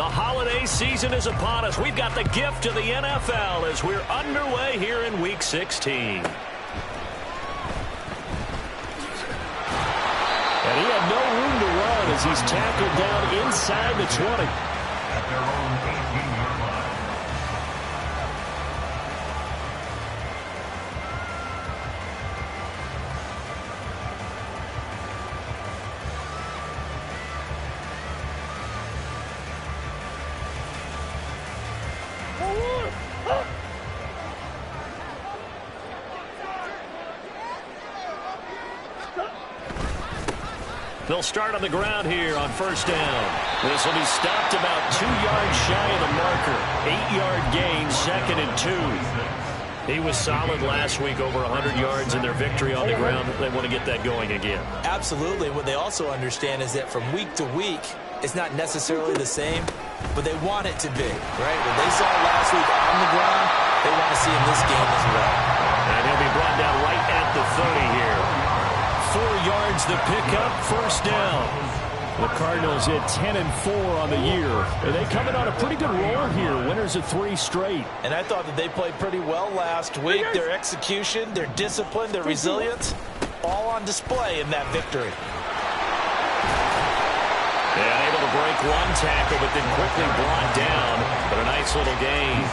The holiday season is upon us. We've got the gift of the NFL as we're underway here in Week 16. And he had no room to run as he's tackled down inside the 20. At their own 18-yard line. They'll start on the ground here on first down. This will be stopped about 2 yards shy of the marker. 8-yard gain, 2nd and 2. He was solid last week, over 100 yards in their victory on the ground. They want to get that going again. Absolutely. What they also understand is that from week to week, it's not necessarily the same, but they want it to be, right? What they saw last week on the ground, they want to see in this game as well. And he'll be brought down right at the 30 here. 4 yards the pickup, first down. The Cardinals hit 10-4 on the year. And they coming on a pretty good roll here. Winners of 3 straight. And I thought that they played pretty well last week. Their execution, their discipline, their resilience, all on display in that victory. Yeah, able to break one tackle, but then quickly brought down. But a nice little gain.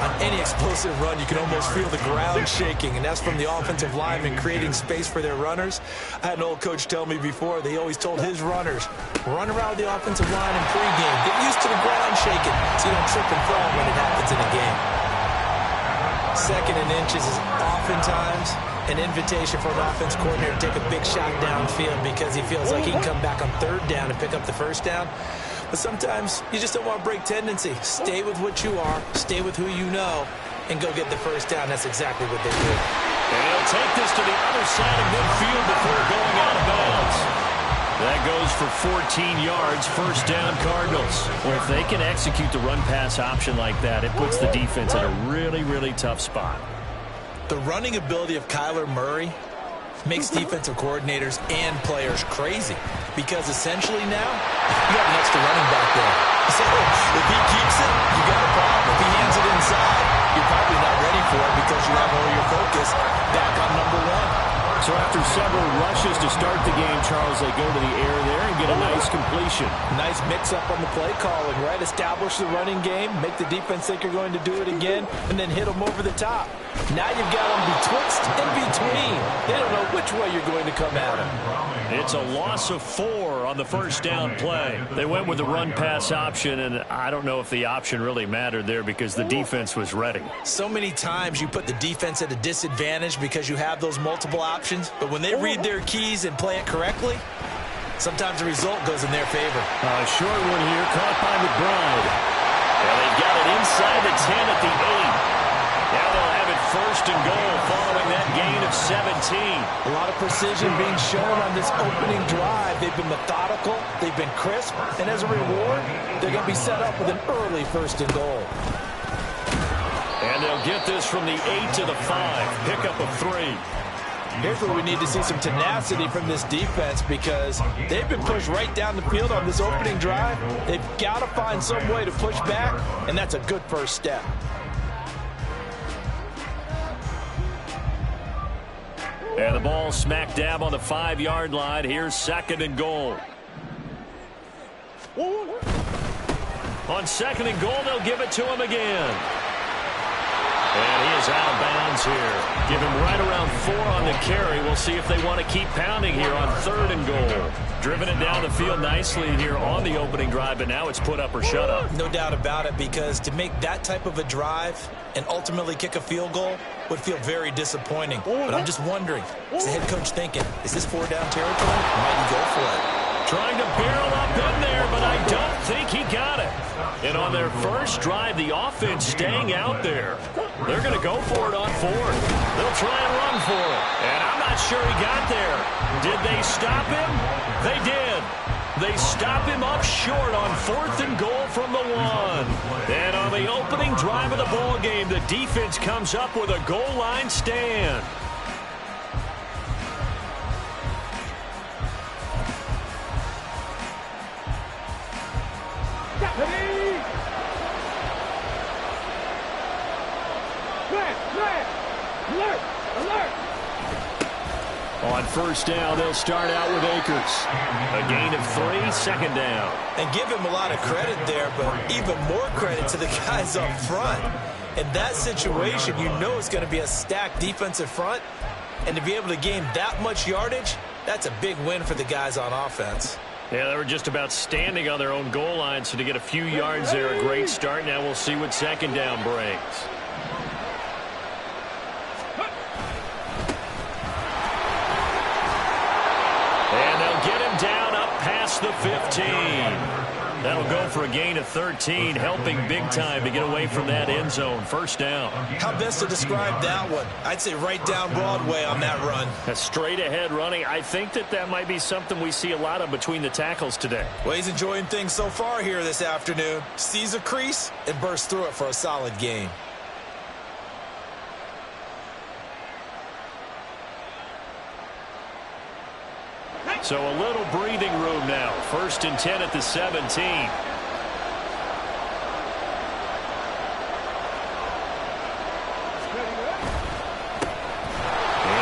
On any explosive run, you can almost feel the ground shaking, and that's from the offensive linemen creating space for their runners. I had an old coach tell me before, they always told his runners, run around the offensive line in pregame. Get used to the ground shaking so you don't trip and fall when it happens in a game. 2nd and inches is oftentimes an invitation for an offense coordinator to take a big shot downfield because he feels like he can come back on 3rd down and pick up the first down. But sometimes you just don't want to break tendency. Stay with what you are, stay with who you know, and go get the first down. That's exactly what they do. And he'll take this to the other side of midfield before going out of bounds. That goes for 14 yards, first down Cardinals. Well, if they can execute the run-pass option like that, it puts the defense in a really, really tough spot. The running ability of Kyler Murray makes defensive coordinators and players crazy because essentially now you have an extra running back there. So if he keeps it, you got a problem. If he hands it inside, you're probably not ready for it because you have all your focus back on number 1. So after several rushes to start the game, Charles, they go to the air there and get a nice completion. Nice mix-up on the play calling, right? Establish the running game, make the defense think you're going to do it again, and then hit them over the top. Now you've got them betwixt and between. They don't know which way you're going to come at them. It's a loss of 4 on the first down play. They went with the run-pass option, and I don't know if the option really mattered there because the defense was ready. So many times you put the defense at a disadvantage because you have those multiple options, but when they read their keys and play it correctly, sometimes the result goes in their favor. A short one here, caught by McBride. And they've got it inside the 10 at the 8. Now they'll have it first and goal following that gain of 17. A lot of precision being shown on this opening drive. They've been methodical, they've been crisp, and as a reward, they're going to be set up with an early first and goal. And they'll get this from the 8 to the 5. Pickup of 3. Here's where we need to see some tenacity from this defense because they've been pushed right down the field on this opening drive. They've got to find some way to push back, and that's a good first step. And the ball smack dab on the 5-yard line. Here's 2nd and goal. On 2nd and goal, they'll give it to him again. And he is out of bounds here. Give him right around 4 on the carry. We'll see if they want to keep pounding here on 3rd and goal. Driven it down the field nicely here on the opening drive, but now it's put up or shut up. No doubt about it, because to make that type of a drive and ultimately kick a field goal would feel very disappointing. But I'm just wondering, is the head coach thinking, is this 4-down territory? Might he go for it? Trying to barrel up in there, but I don't think he got it. And on their first drive, the offense staying out there. They're going to go for it on 4th. They'll try and run for it. And I'm not sure he got there. Did they stop him? They did. They stop him up short on 4th and goal from the 1. And on the opening drive of the ball game, the defense comes up with a goal line stand. On first down, they'll start out with Akers. A gain of 3, second down. And give him a lot of credit there, but even more credit to the guys up front. In that situation, you know it's going to be a stacked defensive front. And to be able to gain that much yardage, that's a big win for the guys on offense. Yeah, they were just about standing on their own goal line, so to get a few yards there, a great start. Now we'll see what second down brings. And they'll get him down up past the 15. That'll go for a gain of 13, helping big time to get away from that end zone. First down. How best to describe that one? I'd say right down Broadway on that run. A straight ahead running. I think that might be something we see a lot of between the tackles today. Well, he's enjoying things so far here this afternoon. Sees a crease and bursts through it for a solid gain. So a little breathing room now. First and 10 at the 17. And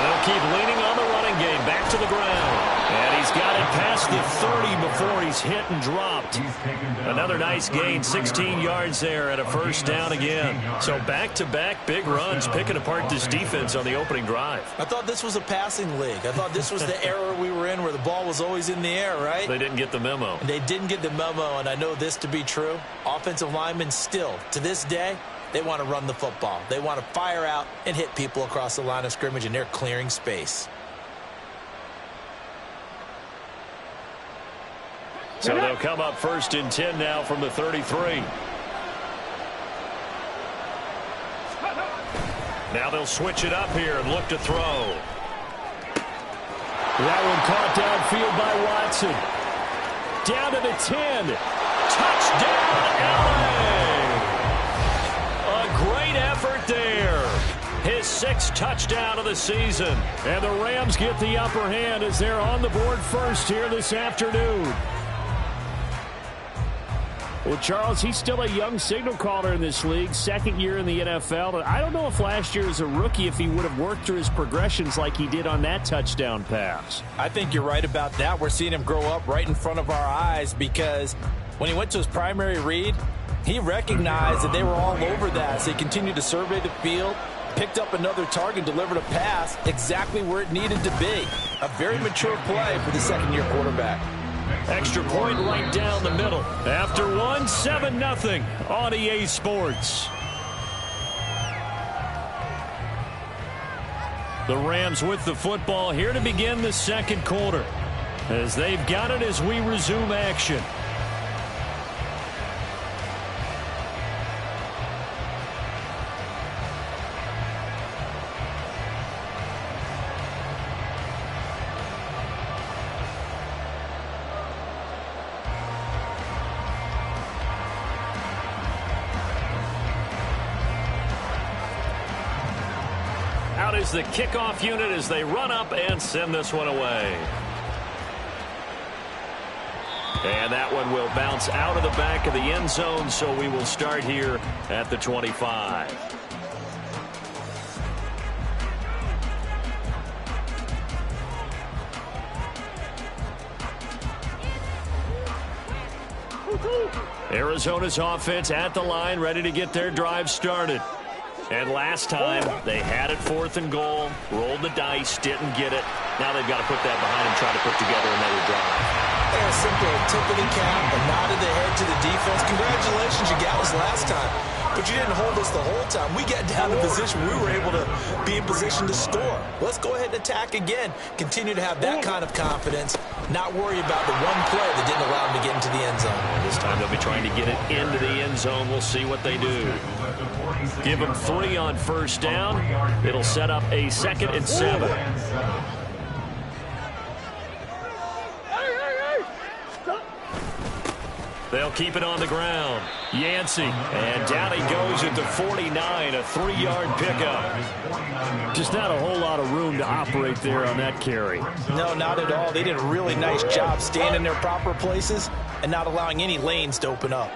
they'll keep leaning on the running game. Back to the ground. And he's got it past the 30 before he's hit and dropped. Another nice gain, 16 yards there and a first down again. So back-to-back big runs, picking apart this defense on the opening drive. I thought this was a passing league. I thought this was the era we were in where the ball was always in the air, right? They didn't get the memo. They didn't get the memo, and I know this to be true. Offensive linemen still, to this day, they want to run the football. They want to fire out and hit people across the line of scrimmage, and they're clearing space. So they'll come up first and 10 now from the 33. Now they'll switch it up here and look to throw. That one caught downfield by Watson. Down to the 10. Touchdown, LA! A great effort there. His 6th touchdown of the season. And the Rams get the upper hand as they're on the board first here this afternoon. Well, Charles, he's still a young signal caller in this league, second year in the NFL. I don't know if last year as a rookie, if he would have worked through his progressions like he did on that touchdown pass. I think you're right about that. We're seeing him grow up right in front of our eyes because when he went to his primary read, he recognized that they were all over that. So he continued to survey the field, picked up another target, delivered a pass exactly where it needed to be. A very mature play for the second-year quarterback. Extra point right down the middle. After one, 7-0 on EA Sports. The Rams with the football here to begin the second quarter, as they've got it as we resume action. Out is the kickoff unit as they run up and send this one away. And that one will bounce out of the back of the end zone, so we will start here at the 25. Arizona's offense at the line, ready to get their drive started. And last time, they had it 4th and goal, rolled the dice, didn't get it. Now they've got to put that behind them, try to put together another drive. A simple tip of the cap, a nod of the head to the defense. Congratulations, you got us last time. But you didn't hold us the whole time. We got down to position. We were able to be in position to score. Let's go ahead and attack again. Continue to have that kind of confidence. Not worry about the one play that didn't allow them to get into the end zone. And this time they'll be trying to get it into the end zone. We'll see what they do. Give them 3 on first down. It'll set up a 2nd and 7. They'll keep it on the ground. Yancey, and down he goes at the 49, a 3-yard pickup. Just not a whole lot of room to operate there on that carry. No, not at all. They did a really nice job staying in their proper places and not allowing any lanes to open up.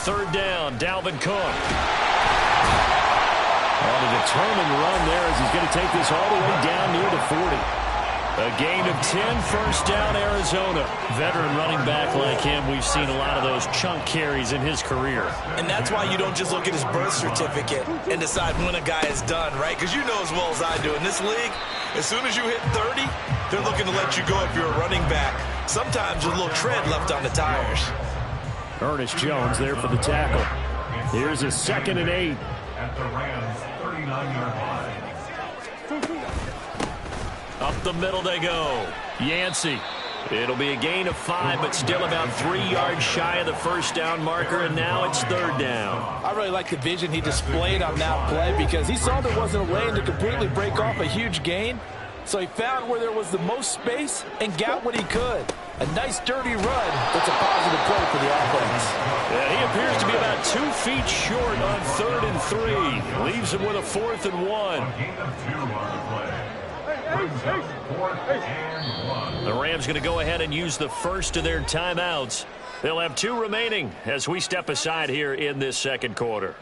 third down, Dalvin Cook. On a determined run there as he's going to take this all the way down near the 40. A gain of 10, first down, Arizona. Veteran running back like him, we've seen a lot of those chunk carries in his career. And that's why you don't just look at his birth certificate and decide when a guy is done, right? Because you know as well as I do, in this league, as soon as you hit 30, they're looking to let you go if you're a running back. Sometimes there's a little tread left on the tires. Ernest Jones there for the tackle. Here's a 2nd and 8. At the Rams' 39-yard line. Up the middle they go. Yancey. It'll be a gain of 5, but still about 3 yards shy of the first down marker, and now it's third down. I really like the vision he displayed on that play because he saw there wasn't a lane to completely break off a huge gain. So he found where there was the most space and got what he could. A nice dirty run. That's a positive play for the offense. Yeah, he appears to be about 2 feet short on 3rd and 3. Leaves him with a 4th and 1. Gain of 2 on the play. Brings up 4th and 1. The Rams going to go ahead and use the first of their timeouts. They'll have 2 remaining as we step aside here in this second quarter.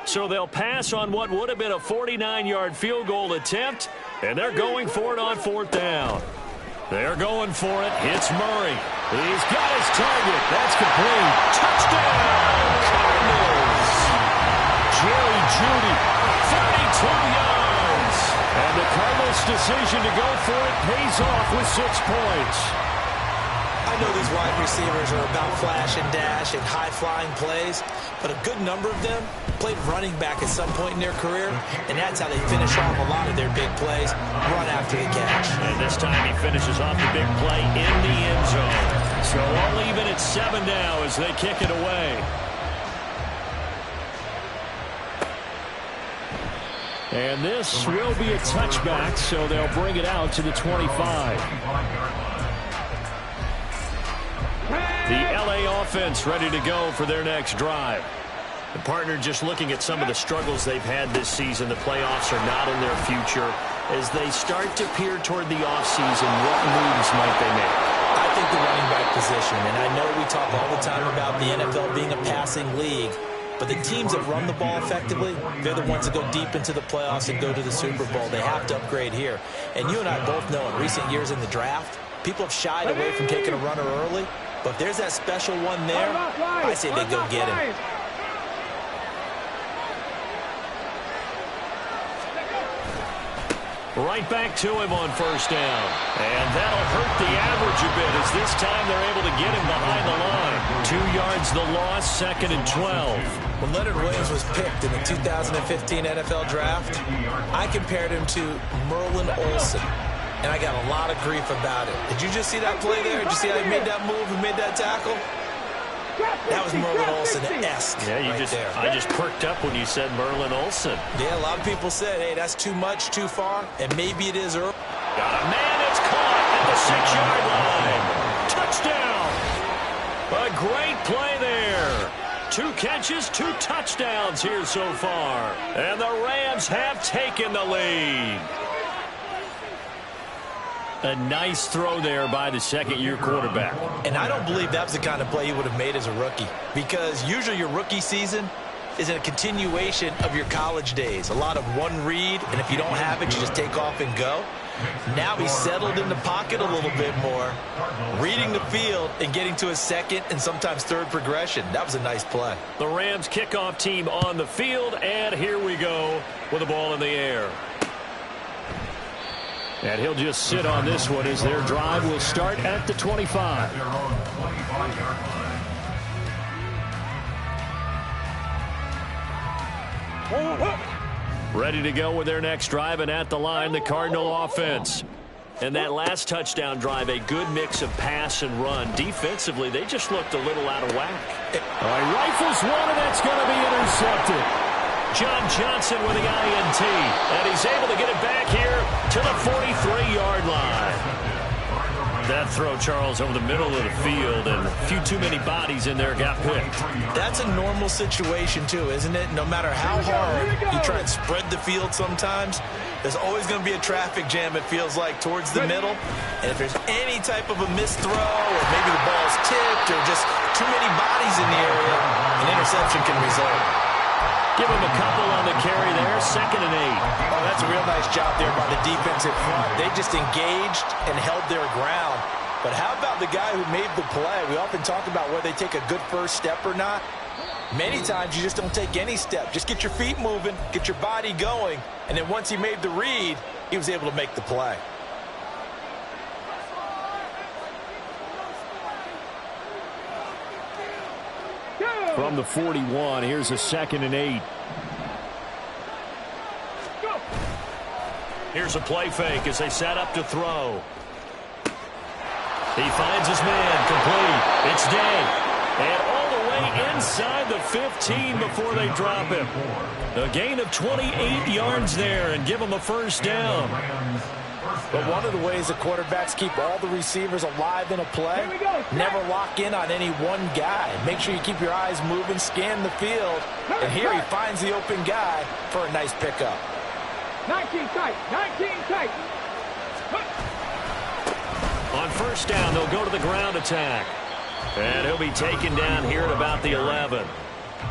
So they'll pass on what would have been a 49-yard field goal attempt, and they're going for it on 4th down. They're going for it. It's Murray. He's got his target. That's complete. Touchdown, Cardinals. Jerry Jeudy, 32 yards. And the Cardinals' decision to go for it pays off with 6 points. I know these wide receivers are about flash and dash and high-flying plays, but a good number of them played running back at some point in their career, and that's how they finish off a lot of their big plays, run after the catch. And this time he finishes off the big play in the end zone. So all even at 7 now as they kick it away. And this will be a touchback, so they'll bring it out to the 25. The L.A. offense ready to go for their next drive. The partner just looking at some of the struggles they've had this season. The playoffs are not in their future. As they start to peer toward the offseason, what moves might they make? I think the running back position, and I know we talk all the time about the NFL being a passing league, but the teams that run the ball effectively, they're the ones that go deep into the playoffs and go to the Super Bowl. They have to upgrade here. And you and I both know in recent years in the draft, people have shied away from taking a runner early. But if there's that special one there, I say they go get him. Right back to him on 1st down. And that'll hurt the average a bit as this time they're able to get him behind the line. 2 yards the loss, 2nd and 12. When Leonard Williams was picked in the 2015 NFL Draft, I compared him to Merlin Olsen. And I got a lot of grief about it. Did you just see that play there? Did you see how he made that move and made that tackle? That was Merlin Olsen-esque. Yeah, I just perked up when you said Merlin Olsen. Yeah, a lot of people said, hey, that's too much, too far, and maybe it is early. Got a man that's caught at the 6-yard line. Touchdown. A great play there. 2 catches, 2 touchdowns here so far. And the Rams have taken the lead. A nice throw there by the second-year quarterback. And I don't believe that was the kind of play he would have made as a rookie, because usually your rookie season is a continuation of your college days. A lot of one read, and if you don't have it, you just take off and go. Now he's settled in the pocket a little bit more, reading the field and getting to his second and sometimes third progression. That was a nice play. The Rams kickoff team on the field, and here we go with the ball in the air. And he'll just sit on this one as their drive will start at the 25. Their own 25-yard line. Ready to go with their next drive, and at the line, the Cardinal offense. And that last touchdown drive, a good mix of pass and run. Defensively, they just looked a little out of whack. All right, rifles one, and that's going to be intercepted. John Johnson with the INT, and he's able to get it back here to the 43-yard line. That throw, Charles, over the middle of the field, and a few too many bodies in there got picked. That's a normal situation, too, isn't it? No matter how hard you try and spread the field sometimes, there's always going to be a traffic jam, it feels like, towards the middle. And if there's any type of a missed throw, or maybe the ball's tipped, or just too many bodies in the area, an interception can result. Give him a couple on the carry there, 2nd and 8. Oh, that's a real nice job there by the defensive front. They just engaged and held their ground. But how about the guy who made the play? We often talk about whether they take a good first step or not. Many times you just don't take any step. Just get your feet moving, get your body going, and then once he made the read, he was able to make the play. From the 41, here's a 2nd and 8. Here's a play fake as they set up to throw. He finds his man, complete. It's Day. And all the way inside the 15 before they drop him. A gain of 28 yards there and give him a first down. But one of the ways the quarterbacks keep all the receivers alive in a play, never lock in on any one guy. Make sure you keep your eyes moving, scan the field. And here he finds the open guy for a nice pickup. 19 tight, 19 tight. On first down, they'll go to the ground attack. And he'll be taken down here at about the 11.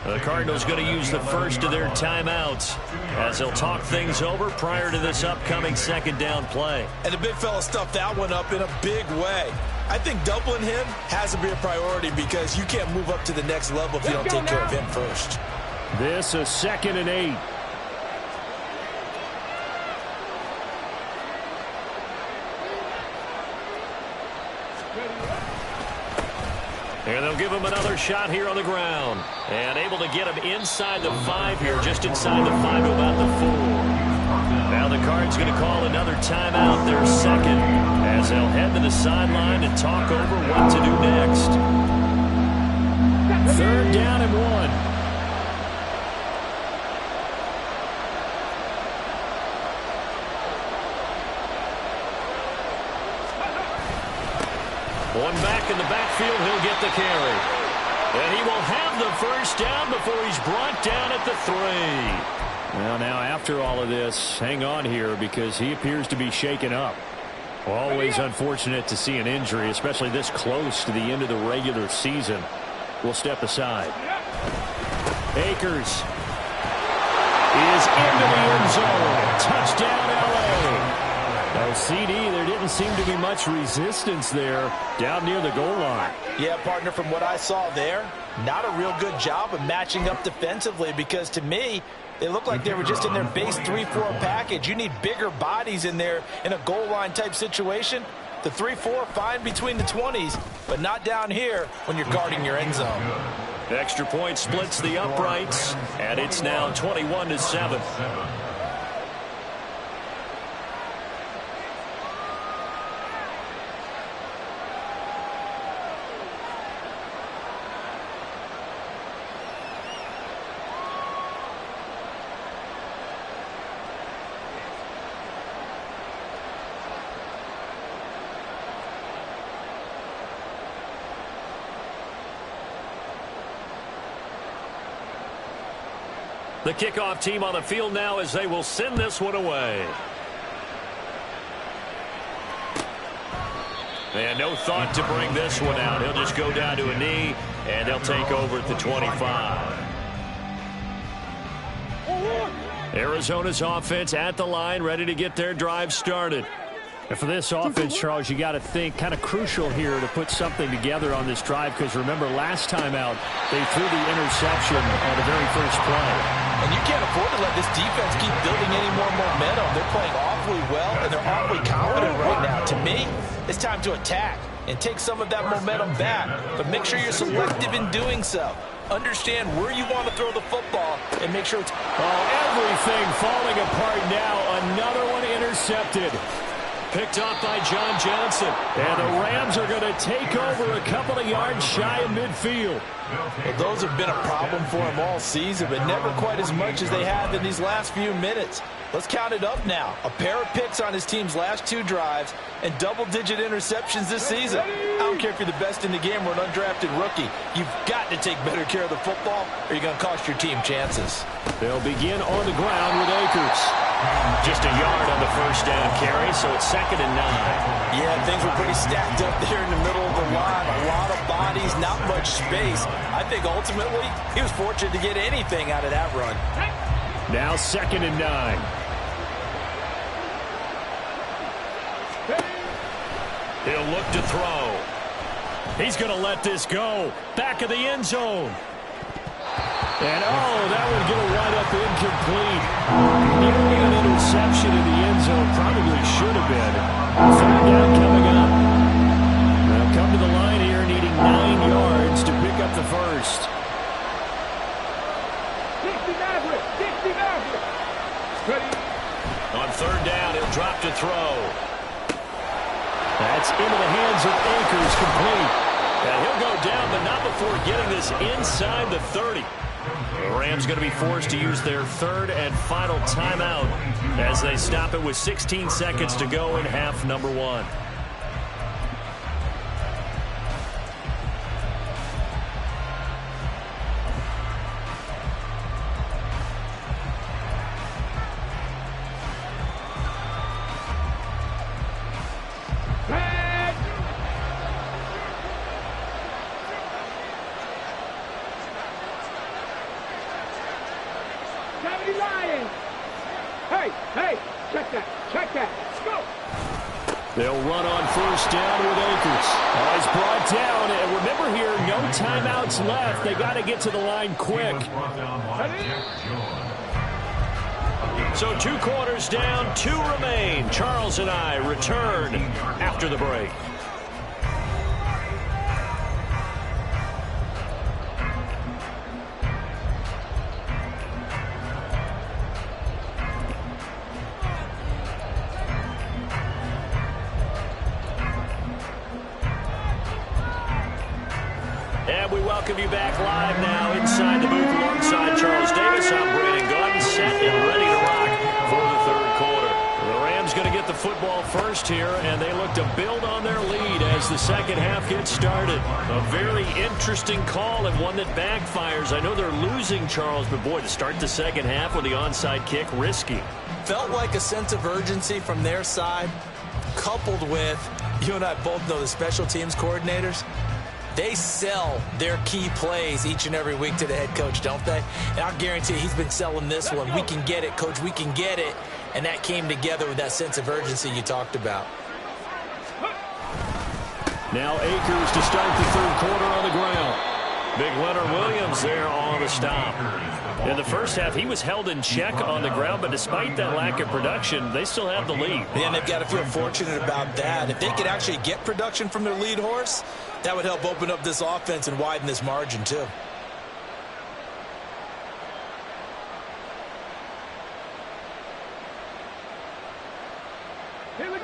The Cardinals going to use the first of their timeouts as they'll talk things over prior to this upcoming 2nd down play. And the big fella stuffed that one up in a big way. I think doubling him has to be a priority because you can't move up to the next level if you don't take care of him first. This is 2nd and 8. And they'll give him another shot here on the ground. And able to get him inside the 5 here, just inside the 5 to about the 4. Now the Cards going to call another timeout, their 2nd, as they'll head to the sideline and talk over what to do next. 3rd down and 1. One back in the backfield, he'll get the carry. And he will have the first down before he's brought down at the 3. Well, now after all of this, hang on here because he appears to be shaken up. Always unfortunate to see an injury, especially this close to the end of the regular season. We'll step aside. Akers is into the end zone. Touchdown, L.A. Now, CD, there didn't seem to be much resistance there down near the goal line. Yeah, partner, from what I saw there, not a real good job of matching up defensively because to me, they look like they were just in their base 3-4 package. You need bigger bodies in there in a goal line type situation. The 3-4, fine between the 20s, but not down here when you're guarding your end zone. Extra point splits the uprights, and it's now 21-7. The kickoff team on the field now as they will send this one away. And no thought to bring this one out. He'll just go down to a knee, and they'll take over at the 25. Arizona's offense at the line, ready to get their drive started. And for this offense, Charles, you got to think kind of crucial here to put something together on this drive because remember last time out they threw the interception on the very first play. And you can't afford to let this defense keep building any more momentum. They're playing awfully well and they're awfully confident right now. To me, it's time to attack and take some of that momentum back, but make sure you're selective in doing so. Understand where you want to throw the football and make sure it's... everything falling apart now. Another one intercepted. Picked off by John Johnson. And the Rams are going to take over a couple of yards shy of midfield. Well, those have been a problem for them all season, but never quite as much as they have in these last few minutes. Let's count it up now. A pair of picks on his team's last 2 drives and double-digit interceptions this season. I don't care if you're the best in the game or an undrafted rookie. You've got to take better care of the football or you're going to cost your team chances. They'll begin on the ground with Akers. Just a yard on the first down carry, so it's 2nd and 9. Yeah, things were pretty stacked up there in the middle of the line. A lot of bodies, not much space. I think ultimately he was fortunate to get anything out of that run. Now 2nd and 9. He'll look to throw. He's going to let this go. Back of the end zone. And, that would get a right up incomplete. Nearly an interception in the end zone. Probably should have been. 3rd down coming up. They'll come to the line here needing 9 yards to pick up the first. 60 Maverick. 60 Maverick. On 3rd down, he'll drop to throw. That's into the hands of Akers, complete. And he'll go down, but not before getting this inside the 30. The Rams going to be forced to use their 3rd and final timeout as they stop it with 16 seconds to go in half number 1. They'll run on 1st down with Akers. He's brought down. And remember here, no timeouts left. They got to get to the line quick. So 2 quarters down, 2 remain. Charles and I return after the break. And we welcome you back live now inside the booth alongside Charles Davis. I'm Brandon Gaudin, set and ready to rock for the 3rd quarter. The Rams going to get the football first here, and they look to build on their lead as the 2nd half gets started. A very interesting call and one that backfires. I know they're losing, Charles, but boy, to start the 2nd half with the onside kick, risky. Felt like a sense of urgency from their side, coupled with, you and I both know the special teams coordinators. They sell their key plays each and every week to the head coach, don't they? And I'll guarantee he's been selling this one. We can get it, coach. We can get it. And that came together with that sense of urgency you talked about. Now Akers to start the 3rd quarter on the ground. Big Leonard Williams there on the stop. In the first half, he was held in check on the ground, but despite that lack of production, they still have the lead. And they've got to feel fortunate about that. If they could actually get production from their lead horse, that would help open up this offense and widen this margin, too.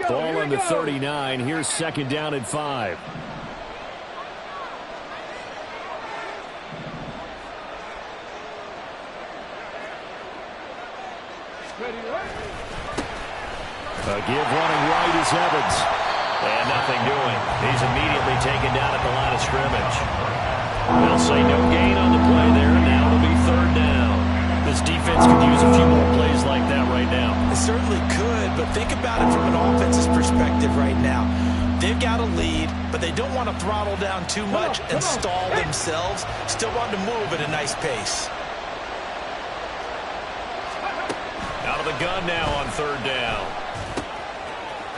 Ball on the 39. Here's 2nd down and 5. A give running right is Evans. And nothing doing. He's immediately taken down at the line of scrimmage. They'll say no gain on the play there, and now it'll be 3rd down. This defense could use a few more plays like that right now. It certainly could, but think about it from an offense's perspective right now. They've got a lead, but they don't want to throttle down too much and stall themselves. Still want to move at a nice pace. Out of the gun now on 3rd down.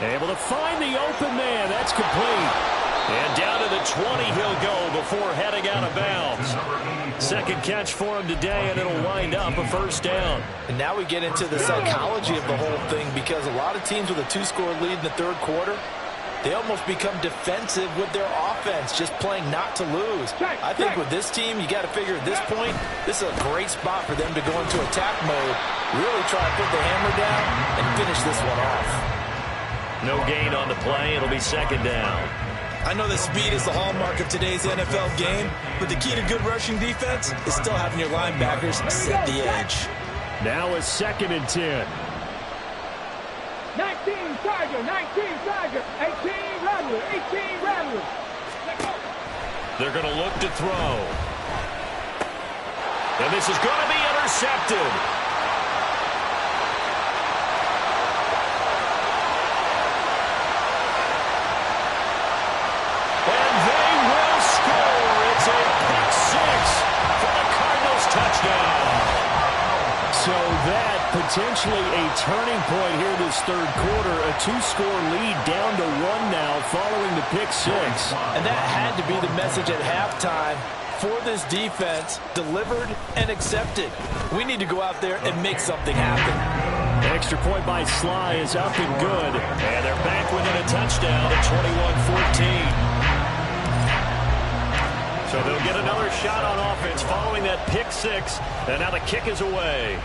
Able to find the open man. That's complete. And down to the 20 he'll go before heading out of bounds. 2nd catch for him today, and it'll wind up a 1st down. And now we get into the psychology of the whole thing, because a lot of teams with a 2-score lead in the 3rd quarter, they almost become defensive with their offense, just playing not to lose. I think with this team, you got to figure at this point, this is a great spot for them to go into attack mode, really try to put the hammer down and finish this one off. No gain on the play. It'll be 2nd down. I know that speed is the hallmark of today's NFL game, but the key to good rushing defense is still having your linebackers set the edge. Now a 2nd and 10. 19 Tiger, 19 Tiger, 18 Rattler, 18 Rattler. They're going to look to throw. And this is going to be intercepted. And they will score. It's a pick six for the Cardinals touchdown. So that potentially a turning point here this third quarter. A two-score lead down to one now following the pick six. And that had to be the message at halftime for this defense. Delivered and accepted. We need to go out there and make something happen. Extra point by Sly is up and good. And they're back within a touchdown at 21-14. So they'll get another shot on offense following that pick six. And now the kick is away.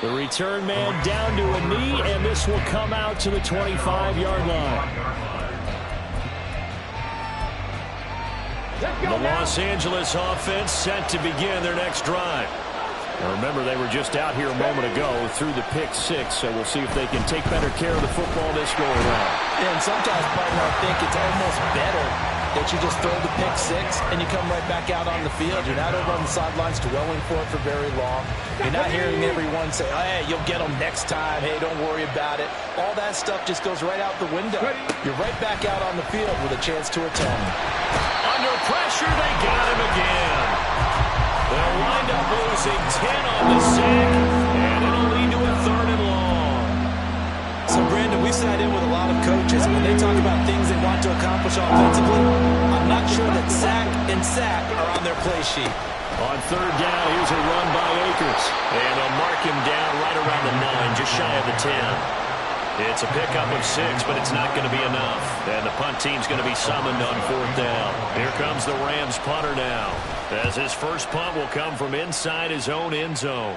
The return man down to a knee, and this will come out to the 25-yard line. The Los Angeles offense set to begin their next drive. Now remember, they were just out here a moment ago through the pick six, so we'll see if they can take better care of the football this go-around. And sometimes, partner, I think it's almost better that you just throw the pick six and you come right back out on the field. You're not over on the sidelines dwelling for it for very long. You're not hearing everyone say, oh, hey, you'll get them next time. Hey, don't worry about it. All that stuff just goes right out the window. You're right back out on the field with a chance to atone. Under pressure, they got him again. They'll wind up losing 10 on the sack, and it'll lead to a third and long. So, Brandon, we've sat in with a lot of coaches. When they talk about things they want to accomplish offensively, I'm not sure that sack and sack are on their play sheet. On third down, here's a run by Akers. And they'll mark him down right around the 9, just shy of the 10. It's a pickup of 6, but it's not going to be enough. And the punt team's going to be summoned on fourth down. Here comes the Rams punter now, as his first punt will come from inside his own end zone.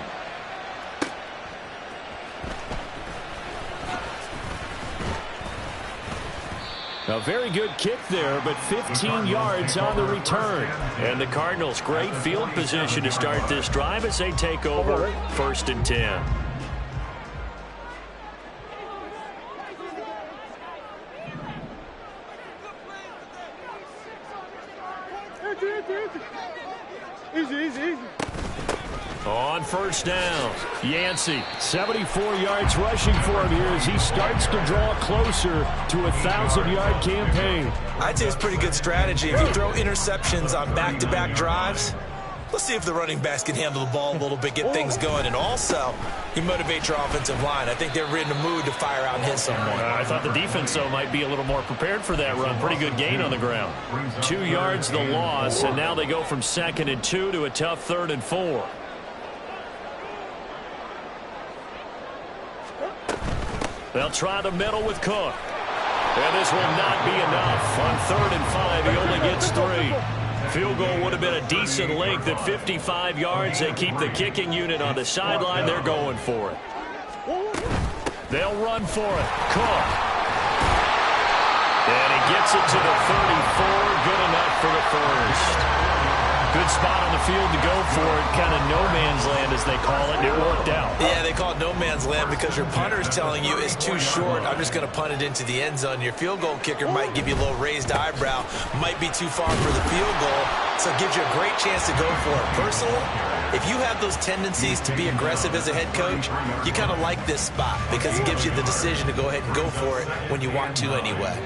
A very good kick there, but 15 yards on the return. And the Cardinals, great field position to start this drive as they take over 1st and 10. Easy. On first down, Yancey, 74 yards rushing for him here as he starts to draw closer to a 1,000-yard campaign. I'd say it's pretty good strategy. If you throw interceptions on back-to-back drives, let's see if the running backs can handle the ball a little bit, get things going. And also, you motivate your offensive line. I think they're in the mood to fire out and hit someone. I thought the defense, though, might be a little more prepared for that run. Pretty good gain on the ground. 2 yards the loss, and now they go from 2nd and 2 to a tough 3rd and 4. They'll try the middle with Cook. And this will not be enough. On 3rd and 5, he only gets 3. Field goal would have been a decent length at 55 yards. They keep the kicking unit on the sideline. They're going for it. They'll run for it. Cook. And he gets it to the 34. Good enough for the first. Good spot on the field to go for it. Kind of no man's land, as they call it, and it worked out. Yeah, they call it no man's land because your punter is telling you it's too short. I'm just going to punt it into the end zone. Your field goal kicker might give you a little raised eyebrow, might be too far for the field goal, so it gives you a great chance to go for it. Personally, if you have those tendencies to be aggressive as a head coach, you kind of like this spot because it gives you the decision to go ahead and go for it when you want to anyway.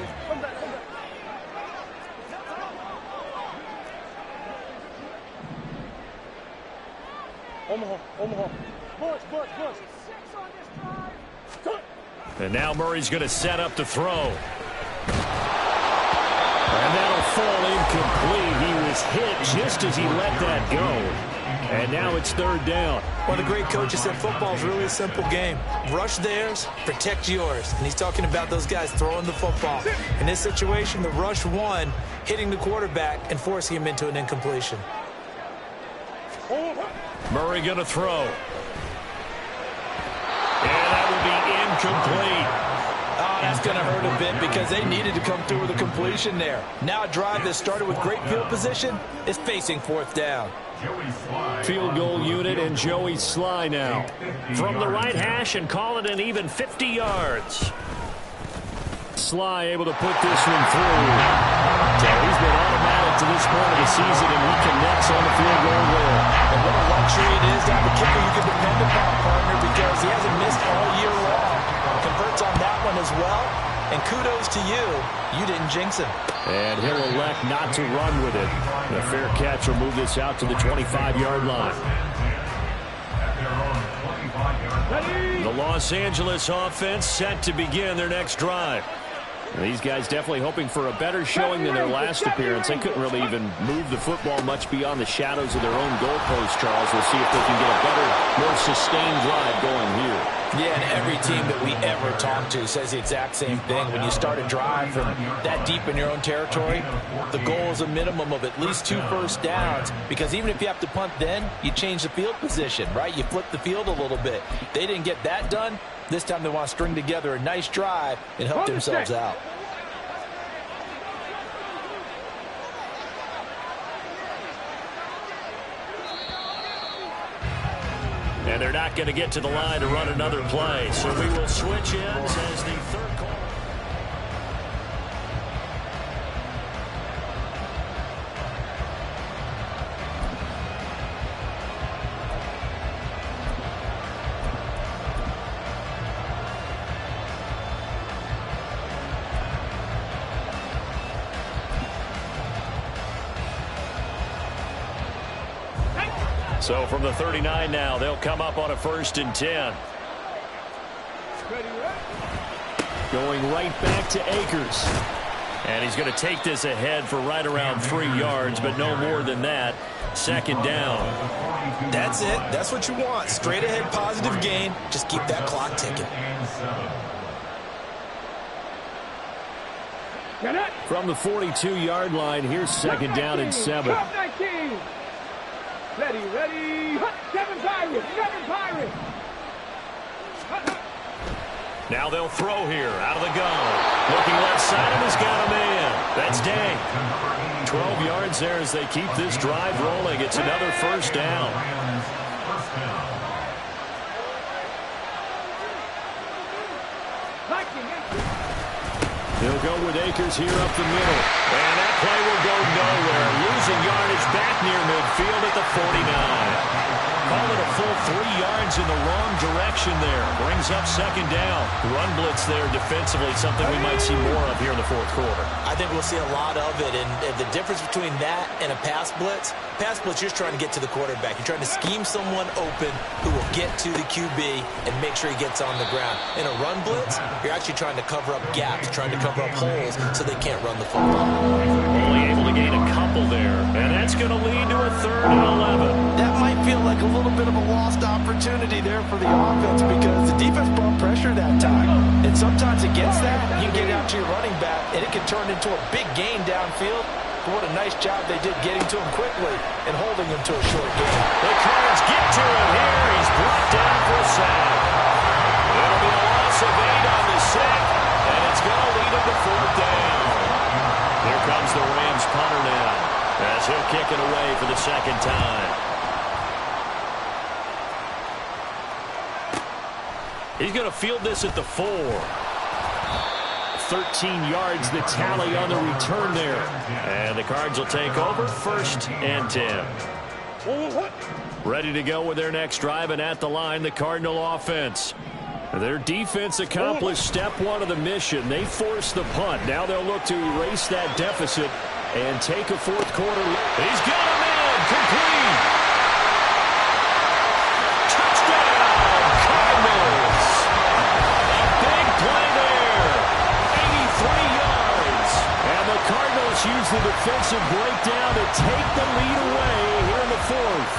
Omaha. Push. And now Murray's going to set up to throw. And that'll fall incomplete. He was hit just as he let that go. And now it's 3rd down. One of the great coaches said football's really a simple game. Rush theirs, protect yours. And he's talking about those guys throwing the football. In this situation, the rush won, hitting the quarterback and forcing him into an incompletion. Murray going to throw. And that will be incomplete. Oh, that's going to hurt a bit because they needed to come through with a completion there. Now a drive that started with great field position is facing fourth down. Field goal unit and Joey Sly now. From the right hash and call it an even 50 yards. Sly able to put this one through. So he's been automatic to this point of the season, and he connects on the field goal there. And what a luxury it is to have a kicker you can depend upon, partner, because he hasn't missed all year long. Converts on that one as well. And kudos to you. You didn't jinx him. And he'll elect not to run with it. A fair catch will move this out to the 25-yard line. The Los Angeles offense set to begin their next drive. These guys definitely hoping for a better showing than their last appearance. They couldn't really even move the football much beyond the shadows of their own goalpost, Charles. We'll see if they can get a better, more sustained drive going here. Yeah, and every team that we ever talk to says the exact same thing. When you start a drive from that deep in your own territory, the goal is a minimum of at least 2 first downs, because even if you have to punt then, you change the field position, right? You flip the field a little bit. They didn't get that done. This time they want to string together a nice drive and help themselves out. And they're not going to get to the line to run another play. So we will switch ends as the third call. So from the 39 now, they'll come up on a 1st and 10. Going right back to Akers. And he's going to take this ahead for right around 3 yards, but no more than that. 2nd down. That's it. That's what you want. Straight ahead positive gain. Just keep that clock ticking. From the 42-yard line, here's 2nd down and 7. Ready. 7 Pirates. Now they'll throw here out of the gun. Looking left side of his got a man. That's Day. 12 yards there as they keep this drive rolling. It's another 1st down. They'll go with Akers here up the middle. And that play will go nowhere. Losing yardage back near midfield at the 49. Call it a full 3 yards in the wrong direction there. Brings up 2nd down. Run blitz there defensively, something we might see more of here in the 4th quarter. I think we'll see a lot of it, and the difference between that and a pass blitz, you're just trying to get to the quarterback. You're trying to scheme someone open who will get to the QB and make sure he gets on the ground. In a run blitz, you're actually trying to cover up gaps, trying to cover up holes so they can't run the football. Only able to gain a couple there, and that's going to lead to a 3rd and 11. That might feel like a little bit of a lost opportunity there for the offense because the defense brought pressure that time. And sometimes against that, you get out to your running back, and it can turn into a big gain downfield. But what a nice job they did getting to him quickly and holding him to a short gain. The Cards get to him here. He's brought down for a sack. It'll be a loss of 8 on the sack, and it's going to lead him to 4th down. Here comes the Rams punter now as he'll kick it away for the 2nd time. He's going to field this at the 4. 13 yards the tally on the return there. And the Cards will take over 1st and 10. Ready to go with their next drive, and at the line, the Cardinal offense. Their defense accomplished step 1 of the mission. They forced the punt. Now they'll look to erase that deficit and take a 4th quarter. He's got a man. Complete. Touchdown, Cardinals. Big play there. 83 yards. And the Cardinals use the defensive breakdown to take the lead away here in the 4th.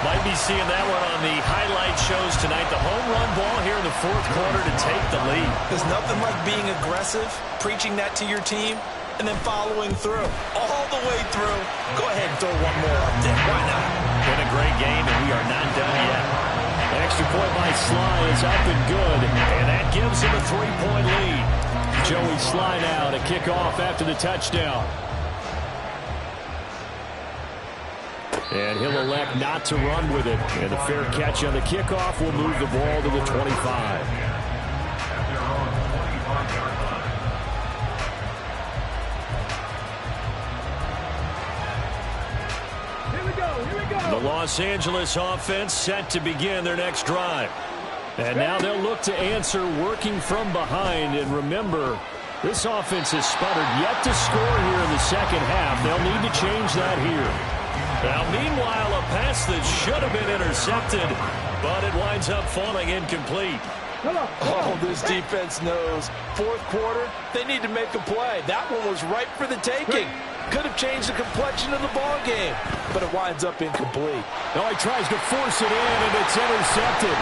Might be seeing that one on the highlight shows tonight. The home run ball here in the 4th quarter to take the lead. There's nothing like being aggressive, preaching that to your team, and then following through. All the way through. Go ahead and throw one more up there. Why not? Been a great game, and we are not done yet. extra point by Sly is up and good, and that gives him a 3-point lead. Joey Sly now to kick off after the touchdown. And he'll elect not to run with it. And the fair catch on the kickoff will move the ball to the 25. The Los Angeles offense set to begin their next drive. And now they'll look to answer working from behind. And remember, this offense has sputtered yet to score here in the second half. They'll need to change that here. Now, meanwhile, a pass that should have been intercepted, but it winds up falling incomplete. Oh, this defense knows. Fourth quarter, they need to make a play. That one was ripe for the taking. Could have changed the complexion of the ball game, but it winds up incomplete. Now he tries to force it in, and it's intercepted.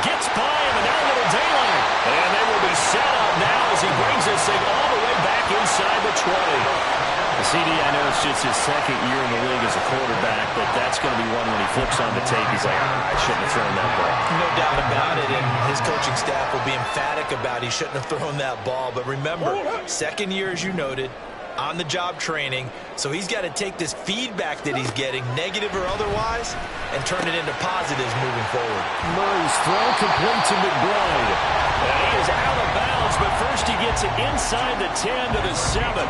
Gets by him, and now a little daylight. And they will be set up now as he brings this thing all the way back inside the 20. CD, I know it's just his second year in the league as a quarterback, but that's going to be one when he flips on the tape. He's like, I shouldn't have thrown that ball. No doubt about it, and his coaching staff will be emphatic about he shouldn't have thrown that ball. But remember, second year, as you noted, on-the-job training, so he's got to take this feedback that he's getting, negative or otherwise, and turn it into positives moving forward. Murray's throw complete to McBride. And he is out of bounds, but first he gets it inside the 10 to the 7.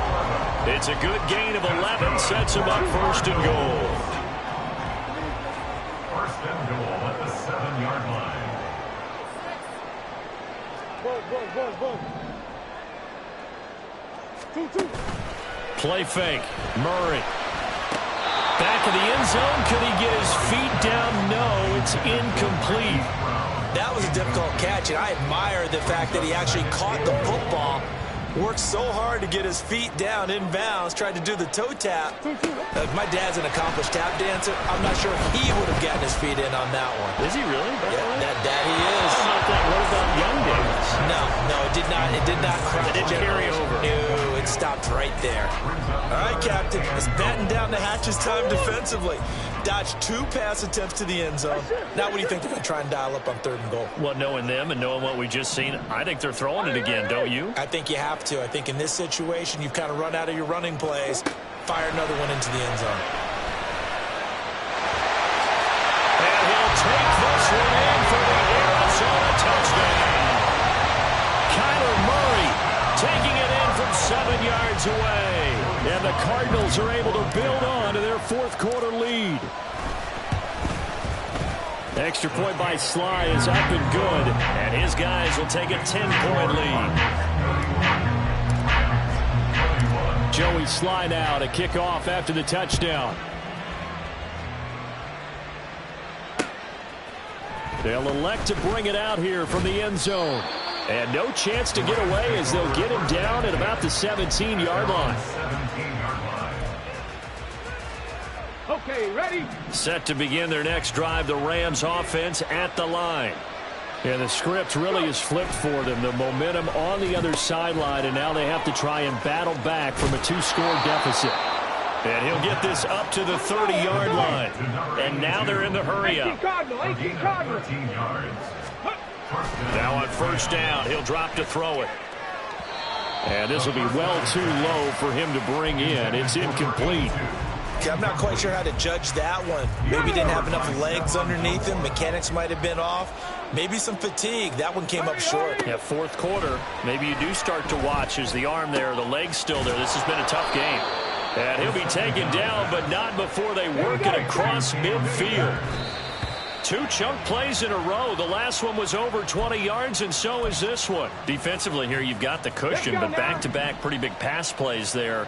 It's a good gain of 11, sets him up first and goal. First and goal at the 7-yard line. Play fake. Murray. Back of the end zone. Could he get his feet down? No, it's incomplete. That was a difficult catch, and I admire the fact that he actually caught the football, worked so hard to get his feet down inbounds, tried to do the toe tap. My dad's an accomplished tap dancer. I'm not sure if he would have gotten his feet in on that one. Is he really? Yeah, that he is. What about young Davis? No, it did not. It did not cross. It didn't carry over. No, it stopped right there. All right, Captain. It's batten down the hatches time defensively. Dodged 2 pass attempts to the end zone. Now what do you think they're going to try and dial up on 3rd and goal? Well, knowing them and knowing what we just seen, I think they're throwing it again, don't you? I think you have to. I think in this situation, you've kind of run out of your running plays. Fire another one into the end zone. And he'll take this one in for the Arizona touchdown. Kyler Murray taking it in from 7 yards away. And the Cardinals are able to build on to their 4th quarter lead. Extra point by Sly is up and good. And his guys will take a 10-point lead. Joey Sly now to kick off after the touchdown. They'll elect to bring it out here from the end zone. And no chance to get away as they'll get him down at about the 17-yard line. Okay, ready? Set to begin their next drive, the Rams offense at the line. And the script really is flipped for them. The momentum on the other sideline, and now they have to try and battle back from a 2-score deficit. And he'll get this up to the 30-yard line. And now they're in the hurry-up. 18 Cardinal. Now on first down, he'll drop to throw it. And this will be well too low for him to bring in. It's incomplete. Okay, I'm not quite sure how to judge that one. Maybe he didn't have enough legs underneath him. Mechanics might have been off. Maybe some fatigue. That one came up short. Yeah, 4th quarter. Maybe you do start to watch as the arm there, the leg's still there. This has been a tough game. And he'll be taken down, but not before they work it across midfield. 2 chunk plays in a row. The last one was over 20 yards, and so is this one. Defensively here, you've got the cushion, but back-to-back pretty big pass plays there.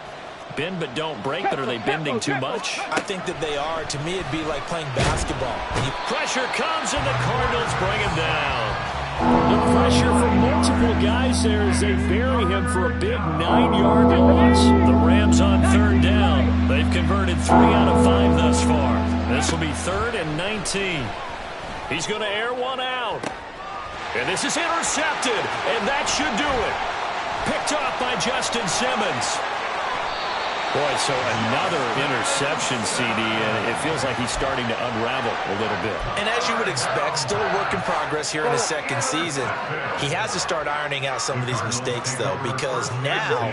Bend but don't break, but are they bending too much? I think that they are. To me, it'd be like playing basketball. Pressure comes, and the Cardinals bring him down. The pressure from multiple guys there as they bury him for a big 9-yard loss. The Rams on 3rd down. They've converted 3 out of 5 thus far. This will be 3rd and 19. He's going to air one out. And this is intercepted, and that should do it. Picked off by Justin Simmons. Boy, so another interception, CD, and it feels like he's starting to unravel a little bit. And as you would expect, still a work in progress here in his second season. He has to start ironing out some of these mistakes, though, because now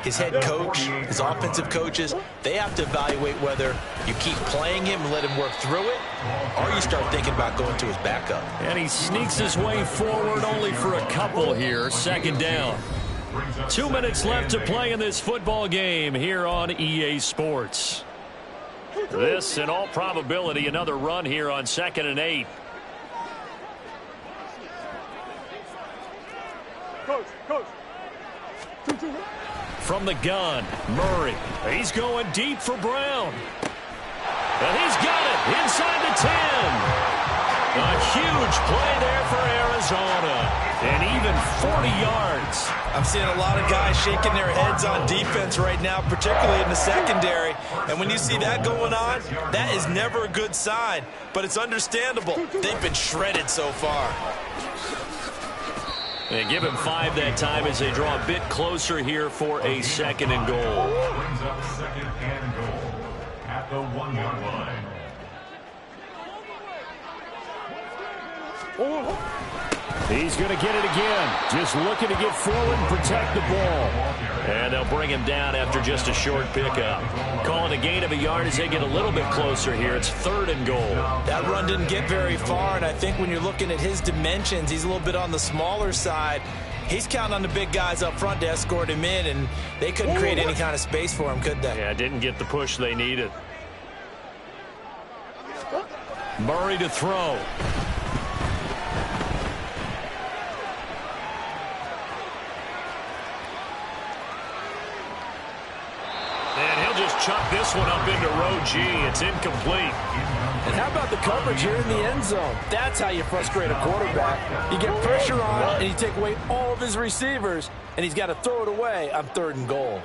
his head coach, his offensive coaches, they have to evaluate whether you keep playing him and let him work through it, or you start thinking about going to his backup. And he sneaks his way forward only for a couple here, second down. 2 minutes left to play in this football game here on EA Sports. This, in all probability, another run here on 2nd and 8. Coach. From the gun, Murray. He's going deep for Brown. And he's got it inside the 10. A huge play there for Arizona. And even 40 yards. I'm seeing a lot of guys shaking their heads on defense right now, particularly in the secondary. And when you see that going on, that is never a good sign. But it's understandable. They've been shredded so far. They give him 5 that time as they draw a bit closer here for a 2nd and goal. Brings up 2nd and goal at the 1-yard line. He's going to get it again. Just looking to get forward and protect the ball. And they'll bring him down after just a short pickup. Calling a gain of a yard as they get a little bit closer here. It's 3rd and goal. That run didn't get very far, and I think when you're looking at his dimensions, he's a little bit on the smaller side. He's counting on the big guys up front to escort him in, and they couldn't create any kind of space for him, could they? Yeah, didn't get the push they needed. Murray to throw. And he'll just chuck this one up into row G. It's incomplete. And how about the coverage here in the end zone? That's how you frustrate a quarterback. You get pressure on, and you take away all of his receivers, and he's got to throw it away on 3rd and goal.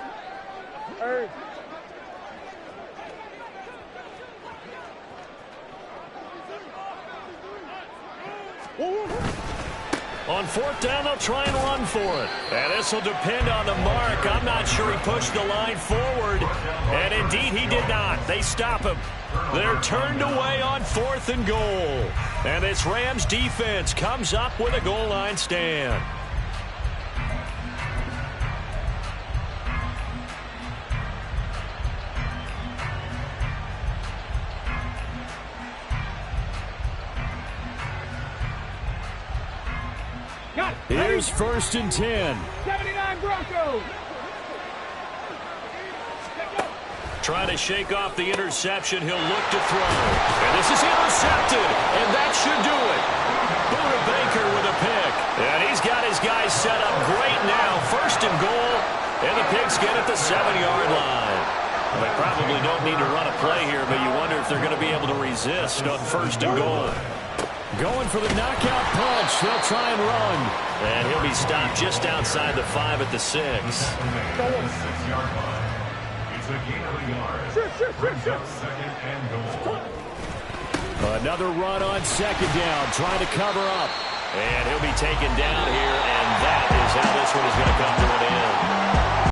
On 4th down, they'll try and run for it. And this will depend on the mark. I'm not sure he pushed the line forward. And indeed, he did not. They stop him. They're turned away on 4th and goal. And this Rams defense comes up with a goal line stand. Here's 1st and 10. 79 Broncos. Trying to shake off the interception. He'll look to throw. And this is intercepted. And that should do it. Buda Baker with a pick. And he's got his guys set up great now. 1st and goal. And the Pigskin at the 7-yard line. Well, they probably don't need to run a play here, but you wonder if they're going to be able to resist on 1st and goal. Going for the knockout punch. They'll try and run. And he'll be stopped just outside the 5 at the 6. 6-yard line. It's a gain of a yard. Brings up 2nd and goal. Another run on 2nd down, trying to cover up. And he'll be taken down here, and that is how this one is going to come to an end.